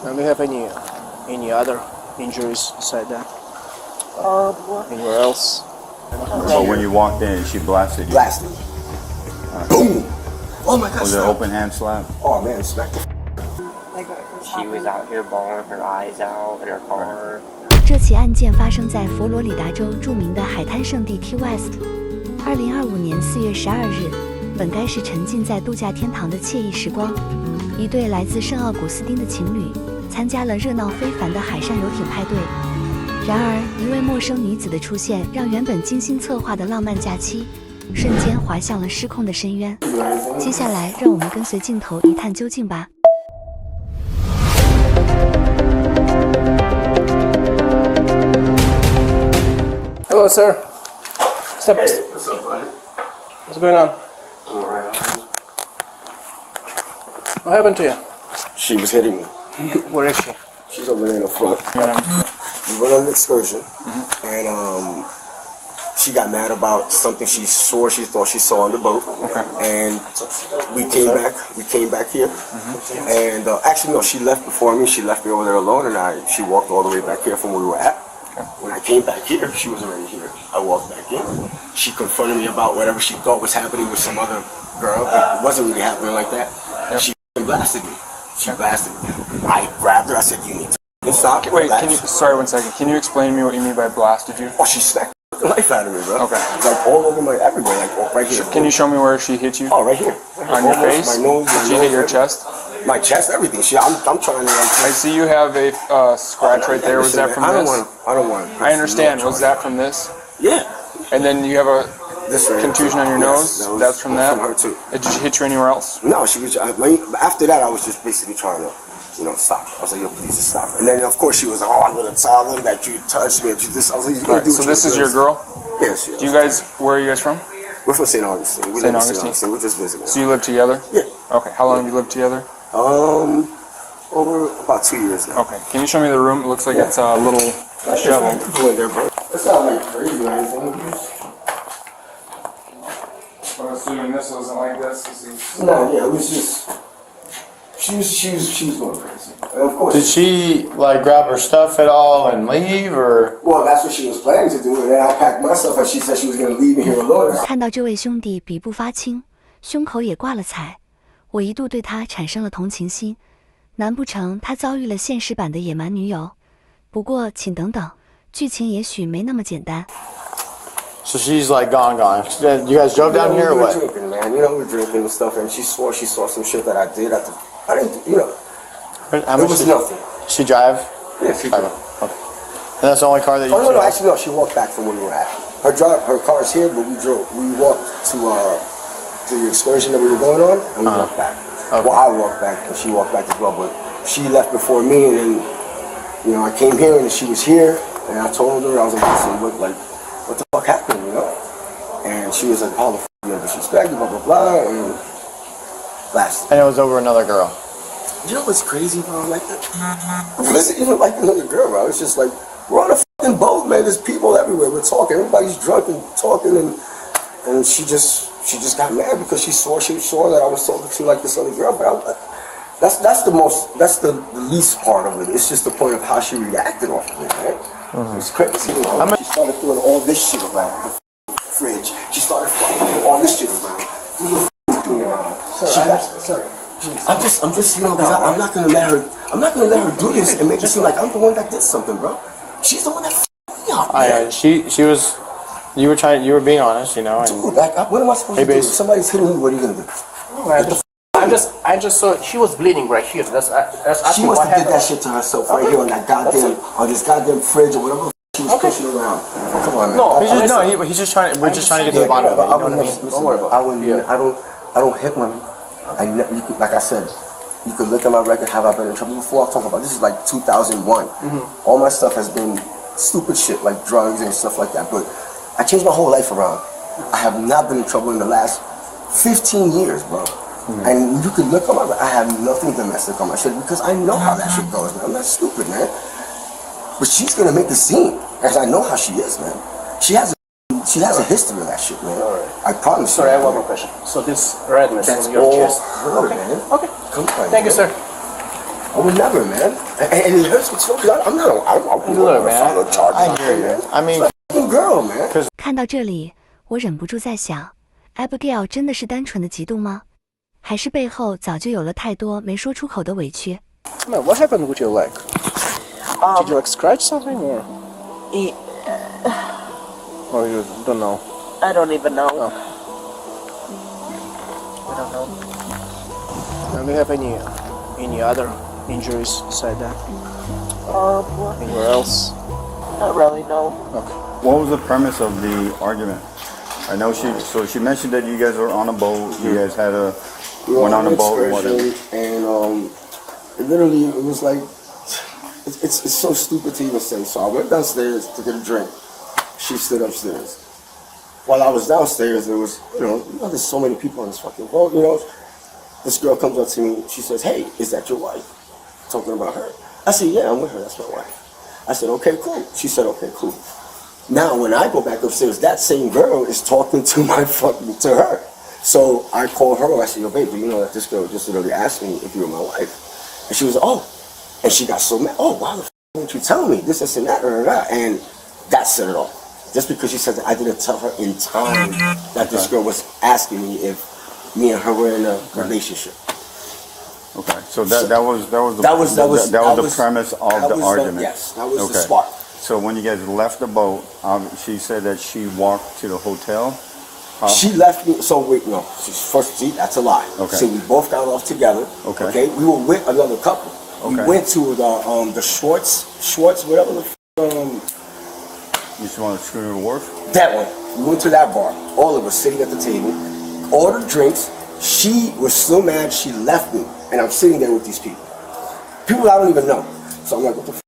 Do you have any other injuries besides that? Anywhere else? But when you walked in, she blasted you. Blasted. Boom! Oh my God! Was it an open hand slap? Oh man, smack the. She was out here bawling her eyes out in her car. 这起案件发生在佛罗里达州著名的海滩胜地基韋斯特。2025年4月12日，本该是沉浸在度假天堂的惬意时光。一对来自圣奥古斯丁的情侣参加了热闹非凡的海上游艇派对。然而，一位陌生女子的出现，让原本精心策划的浪漫假期瞬间滑向了失控的深渊。接下来，让我们跟随镜头一探究竟吧。Hello, sir. Step. Hey, what's up, buddy? What's going on? I'm alright. What happened to you? She was hitting me. Where is she? She's over there in the front. We went on an excursion, and she got mad about something she swore she thought she saw on the boat. Okay. And we came back. We came back here, and actually no, she left before me. She left me over there alone, and she walked all the way back here from where we were at. When I came back here, she was already here. I walked back in. She confronted me about whatever she thought was happening with some other girl. It wasn't really happening like that. She blasted me. She blasted me. I grabbed her. I said, "You need to stop." Wait, sorry, 1 second. Can you explain to me what you mean by blasted you? Oh, she smacked the life out of me, bro. Okay. Like all over my everywhere, like right here. Can you show me where she hit you? Oh, right here. On your face? My nose. Did she hit your chest? My chest, everything. I'm trying to. I see you have a scratch right there. Was that from this? I don't want. I understand. Was that from this? Yeah. And then you have a This right contusion on your nose? That's from that? From her too. Did she hit you anywhere else? No, she was. After that, I was just basically trying to, stop. I was like, "Yo, please just stop." And then of course she was like, "Oh, I'm gonna tell them that you touched me." This. I was like, Right, so this is your girl? Yes. Do you guys? Where are you guys from? We're from St. Augustine. We live in St. Augustine. We're just visiting. So you live together? Yeah. Okay. How long have you lived together? Over about 2 years now. Okay. Can you show me the room? It looks like it's a little disheveled. It's not like crazy or anything. I'm assuming this wasn't like this. No, yeah, it was just. She was going crazy. And of course. Did she like grab her stuff at all and leave, or? Well, that's what she was planning to do, and then I packed my stuff, and she said she was going to leave me here alone. 看到这位兄弟鼻部发青，胸口也挂了彩，我一度对他产生了同情心。难不成他遭遇了现实版的野蛮女友？不过，请等等，剧情也许没那么简单。So she's like gone. You guys drove down here or We were what? drinking, man. We were drinking and stuff, and she swore she saw some shit that I did. I didn't, How it much was did nothing. she drive? Yeah, she Okay. did. Okay. And that's the only car that you Oh, no, drove? actually, no, she walked back from where we were at. Her car's here, but we walked to the excursion that we were going on, and we walked back. Okay. Well, I walked back, and she walked back as well, but she left before me, and then, I came here, and she was here, and I told her, I was like, listen, what the fuck happened, And she was like, "How the fuck you disrespect you, blah, blah, blah," and last. And it was over another girl. You know what's crazy, bro? Like, it wasn't even like another girl, bro. It's just like, we're on a fucking boat, man. There's people everywhere. We're talking. Everybody's drunk and talking, and she just got mad because she saw that I was talking to like this other girl. But that's the least part of it. It's just the point of how she reacted off of it, man. Mm-hmm. It's crazy. She started doing all this shit around the fridge. She started doing all this shit around. Sorry. I'm just, because I'm not gonna let her do this and make it seem like I'm the one that did something, bro. She's the one that f***ed me up. She was. You were being honest, And, Dude, what am I supposed to do? If somebody's hitting me, what are you gonna do? I just saw she was bleeding right here. That's she must have did that shit to herself right here on that on this goddamn fridge or whatever she was pushing around. Come on, man. He's just trying. We're just trying to get to the bottom of it. Don't worry about it. I don't hit women. Like I said, you could look at my record. Have I been in trouble before? I'll talk about this. Is like 2001. Mm-hmm. All my stuff has been stupid shit like drugs and stuff like that. But I changed my whole life around. I have not been in trouble in the last 15 years, bro. Mm-hmm. And you could look at my record. I have nothing domestic on my shit because I know how that shit goes, man. I'm not stupid, man. But she's gonna make the scene, because I know how she is, man. She has a history of that shit, man. Right. I promise. Sorry, I have one more question. So this redness that's on your all chest. her, Okay. man. Okay. Come on, Thank you, sir. I would never, man. And it hurts me too because I'm not. I'm Look, man. not charged. I hear you. I mean, Fucking girl, man. 看到这里，我忍不住在想 ，Abigail 真的是单纯的嫉妒吗？还是背后早就有了太多没说出口的委屈？ No, what happened with your leg? Did you like scratch something or you don't know? I don't even know. Okay. I don't know. Do you have any other injuries besides that? Anywhere else? Not really, no. Okay. What was the premise of the argument? I know she mentioned that you guys were on a boat. You guys went on a boat or whatever. And literally it was like it's so stupid to even say. So I went downstairs to get a drink. She stood upstairs. While I was downstairs, there was there's so many people on this fucking boat. This girl comes up to me. She says, "Hey, is that your wife?" Talking about her. I said, "Yeah, I'm with her. That's my wife." I said, "Okay, cool." She said, "Okay, cool." Now, when I go back upstairs, that same girl is talking to to her. So I called her. I said, "Yo, babe, do you know that this girl just literally asked me if you were my wife?" And she was, "Oh," and she got so mad. "Oh, why the didn't you tell me this and that?" And that set it off. Just because she said that I didn't tell her in time that this girl was asking me if me and her were in a relationship. Okay, so that was the premise of the argument. Yes, that was the spark. So when you guys left the boat, she said that she walked to the hotel. She left me. So wait, no. That's a lie. Okay. So we both got off together. Okay. We were with another couple. Okay. We went to the Schwartz, whatever the. You just want to Schooner Wharf? That one. We went to that bar. All of us sitting at the table, ordered drinks. She was still mad. She left me, and I'm sitting there with these people. People I don't even know. So I'm like, what the f***?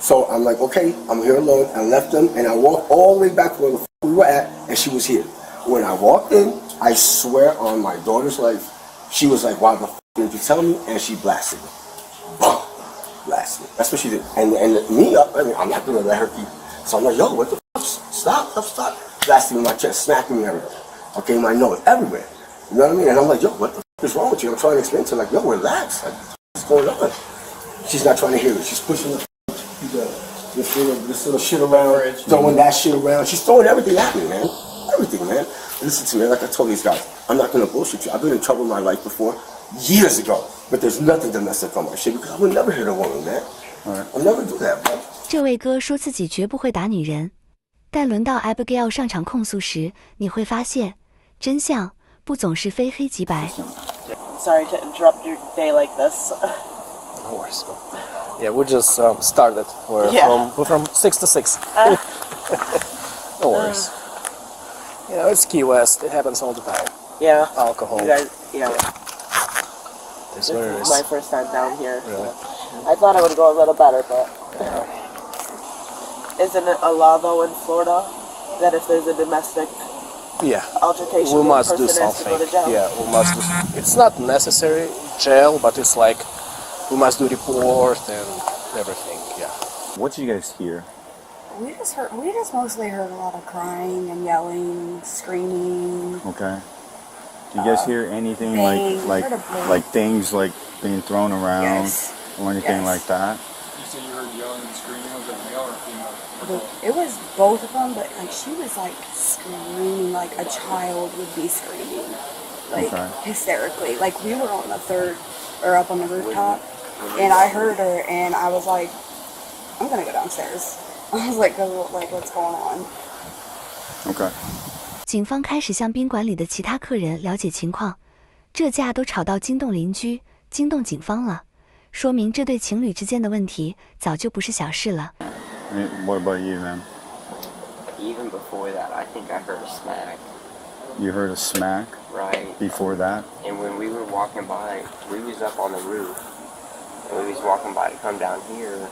So I'm like, okay, I'm here alone. I left them, and I walked all the way back to where the f*** we were at, and she was here. When I walked in, I swear on my daughter's life, she was like, why the f*** didn't you tell me? And she blasted me. Boom. Blasted me. That's what she did. And me, I'm not going to let her keep. So I'm like, yo, what the f***? Stop. Blasting me in my chest, smacking me everywhere. Okay, my nose, everywhere. You know what I mean? And I'm like, yo, what the f*** is wrong with you? I'm trying to explain to her, like, yo, relax. Like, what's going on? She's not trying to hear it. She's pushing this little shit around, throwing that shit around. She's throwing everything at me, man. Everything, man. Listen to me, like I told these guys, I'm not going to bullshit you. I've been in trouble in my life before, years ago. But there's nothing domestic on my shit because I would never hit a woman, man. I'll never do that, bro. 这位哥说自己绝不会打女人，但轮到 Abigail 上场控诉时，你会发现，真相不总是非黑即白。Sorry to interrupt your day like this. No worries. Yeah, we just started. We're from 6 to 6. No worries. It's Key West. It happens all the time. Yeah. Alcohol. You guys, This This is is my first time down here. Really? I thought it would go a little better, but isn't it a law though in Florida that if there's a domestic altercation, we must the do person has to something. go to jail? Yeah, we must do. It's not necessary jail, but it's like we must do report and everything. Yeah. What did you guys hear? We just mostly heard a lot of crying and yelling, screaming. Okay. Do you guys hear anything bang. like things like being thrown around or anything like that? You said you heard yelling and screaming. Was it male or female? It was both of them, but like she was like screaming like a child would be screaming, like hysterically. Like we were on the third or up on the rooftop, and I heard her, and I was like, I'm gonna go downstairs. I was like, what's going on? Okay. 警方开始向宾馆里的其他客人了解情况，这架都吵到惊动邻居、惊动警方了，说明这对情侣之间的问题早就不是小事了。What about you, man? Even before that, I think I heard a smack. You heard a smack? Right. Before that? And when we were walking by, we was up on the roof, and we was walking by to come down here,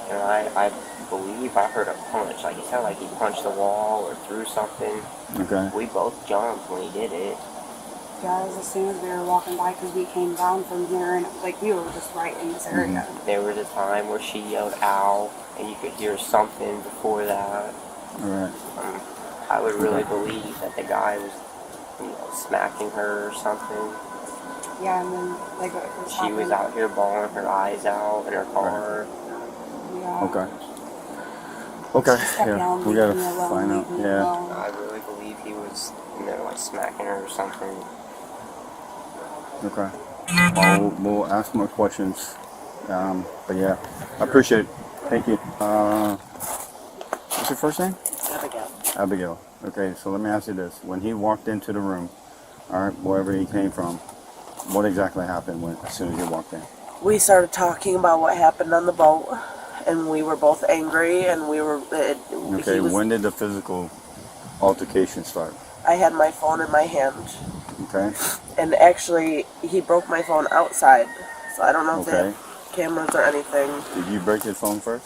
and I believe I heard a punch. Like it sounded like he punched the wall or threw something. Okay. We both jumped when he did it. Yeah, it was as soon as we were walking by because we came down from here and like we were just right in this area. There was a time where she yelled "ow," and you could hear something before that. All right. I would really believe that the guy was, smacking her or something. Yeah, and then like what She was out here bawling her eyes out in her car. Yeah. Okay. Okay. She kept Yeah. yelling, We gotta "Leave me alone, find out. leave me Yeah. alone." I really believe he was, like smacking her or something. Okay. Well, we'll ask more questions. But yeah, I appreciate it. Thank you. What's your first name? Abigail. Abigail. Okay, so let me ask you this. When he walked into the room, all right, wherever he came from, what exactly happened as soon as you walked in? We started talking about what happened on the boat, and we were both angry, and we were. Okay, when did the physical altercation start? I had my phone in my hand, Okay. and actually, he broke my phone outside, so I don't know if they Okay. have cameras or anything. Did you break his phone first?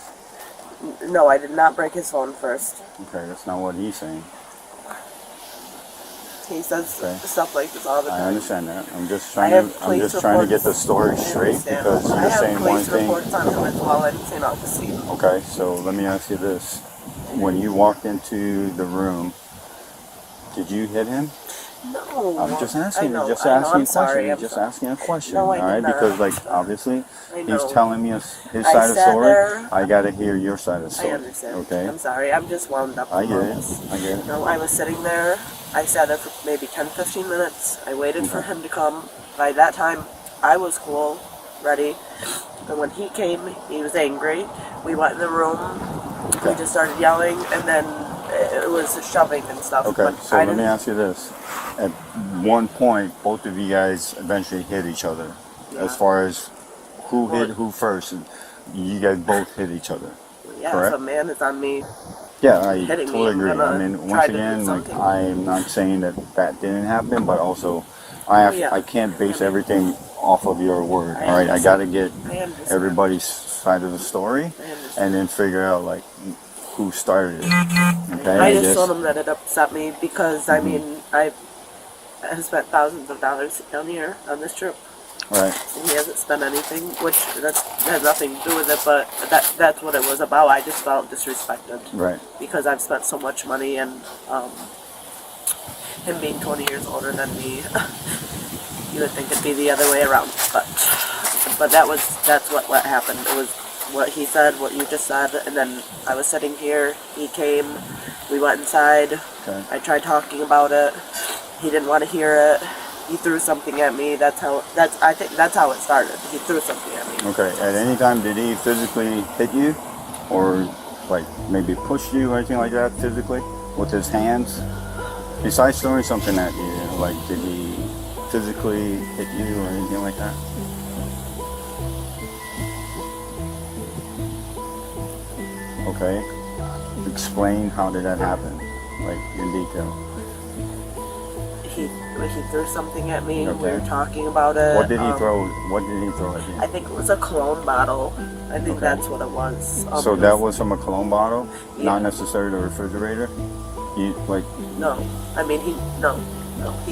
No, I did not break his phone first. Okay, that's not what he's saying. He says Okay. stuff like this all the I time. understand that. I'm just I trying have to. I'm police just trying to get the reports. story I straight understand. because I you're have saying one police thing. reports on him as well. I didn't say not to see him. Okay, so let me ask you this: when you walked into the room, did you hit him? No. I'm just I asking. know, Just I know, asking I'm a sorry, question. I'm Just sorry. asking a question. No, I all did right, not. because like obviously I he's know. telling me his I side of the sat story. there. I gotta hear your side of the I story. understand. Okay. I'm sorry. I'm just wound up. I get on it. this. I get it. No, I was sitting there. I sat there for maybe 10-15 minutes. I waited for him to come. By that time, I was cool, ready. And when he came, he was angry. We went in the room. We just started yelling, and then it was shoving and stuff. Okay, But so I let me didn't- ask you this. At one point, both of you guys eventually hit each other. As far as who hit who first, you guys both hit each other. Yeah, correct? if a man is on me, Yeah, I hitting me, totally I'm agree. I gonna mean, try once to do again, like something. I'm not saying that that didn't happen, but also I can't base everything off of your word. All right, I got to get I understand. everybody's side of the story, understand. and then figure out like who started it. Okay, I just told him that it upset me because, I mean, I have spent thousands of dollars down here on this trip. right. And he hasn't spent anything, which has nothing to do with it, but that's what it was about. I just felt disrespected. Right. Because I've spent so much money, and him being 20 years older than me, you would think it'd be the other way around. But that's what happened. It was what he said, what you just said, and then I was sitting here, he came, we went inside, Okay. I tried talking about it, he didn't want to hear it, he threw something at me, I think that's how it started, he threw something at me. Okay. At any time, did he physically hit you, or like maybe push you or anything like that physically with his hands? Besides throwing something at you, like did he physically hit you or anything like that? Okay. Explain how did that happen, like in detail. He threw something at me, we Okay. were talking about it. What did he throw? What did he throw at you? I think it was a cologne bottle, I think Okay. that's what it was. So it that was from a cologne bottle, Yeah. not necessarily the refrigerator. You like No, I mean, he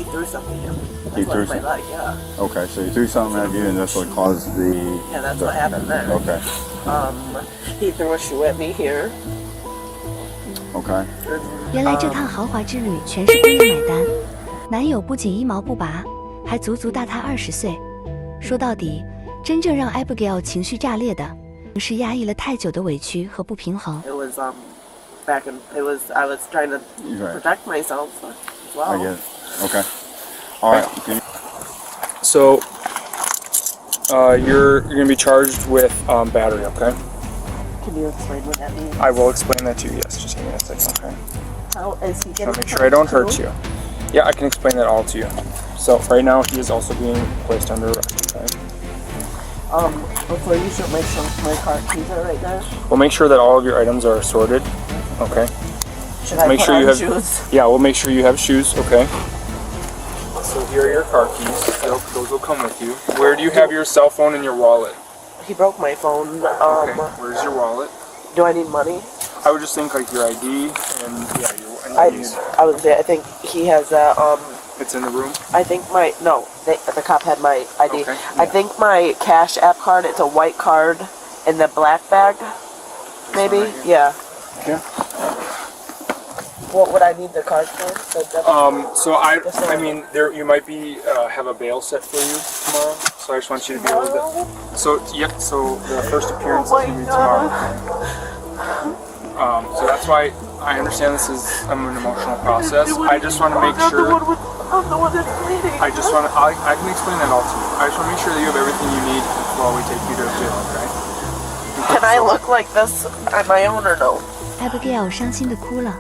threw something at me. That's He what threw it might some- like, yeah. okay? So he threw something at you, and that's what caused the. Yeah, that's what happened there. Okay. He threw a shoe at me here. Okay. 原来这趟豪华之旅全是姑娘买单，男友不仅一毛不拔，还足足大她20岁。说到底，真正让 Abigail 情绪炸裂的，是压抑了太久的委屈和不平衡。 It was I was trying to Right. protect myself as well. I get it. Okay. All right. So, you're gonna be charged with battery, okay? Can you explain what that means? I will explain that to you. Yes, just give me a second, okay? How is he getting I'll make sure I don't hurt too? you. Yeah, I can explain that all to you. So right now he is also being placed under arrest, okay? Before you should make sure my car keys are right there. We'll make sure that all of your items are sorted, okay? Should I Make put sure on you have shoes? Yeah, we'll make sure you have shoes, okay? So here are your car keys. Those will come with you. Where do you have your cell phone and your wallet? He broke my phone. Okay. Where's your wallet? Do I need money? I would just think like your ID and yeah, your IDs. I would say I think he has It's in the room. I think the cop had my ID. Okay, I think my Cash App card, it's a white card in the black bag, maybe? This one right here? Yeah. Okay. What would I need the card for? So I mean, there you might be have a bail set for you tomorrow. So I just want you to be able to. So yep. So the first appearance is going to be tomorrow. So that's why I understand this is an emotional process. I just want to make sure. I'm the one that's bleeding. I just want to. I can explain that all to you. I just want to make sure that you have everything you need while we take you to jail. Okay? Can I look like this on my own or no? Abigail 伤心地哭了。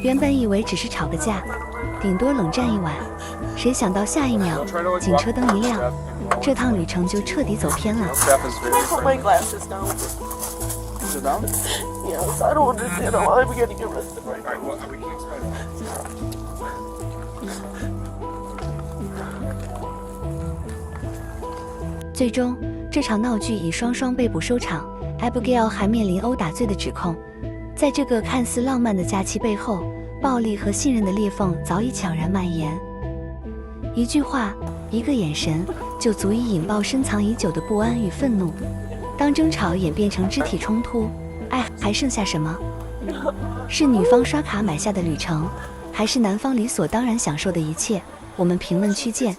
原本以为只是吵个架，顶多冷战一晚，谁想到下一秒警车灯一亮，这趟旅程就彻底走偏了。Put my glasses down. Sit down. Yes, I don't understand how I'm getting arrested right now. Well, we can explain that. 最终，这场闹剧以双双被捕收场。Abigail 还面临殴打罪的指控。在这个看似浪漫的假期背后，暴力和信任的裂缝早已悄然蔓延。一句话，一个眼神，就足以引爆深藏已久的不安与愤怒。当争吵演变成肢体冲突，爱还剩下什么？是女方刷卡买下的旅程，还是男方理所当然享受的一切？我们评论区见。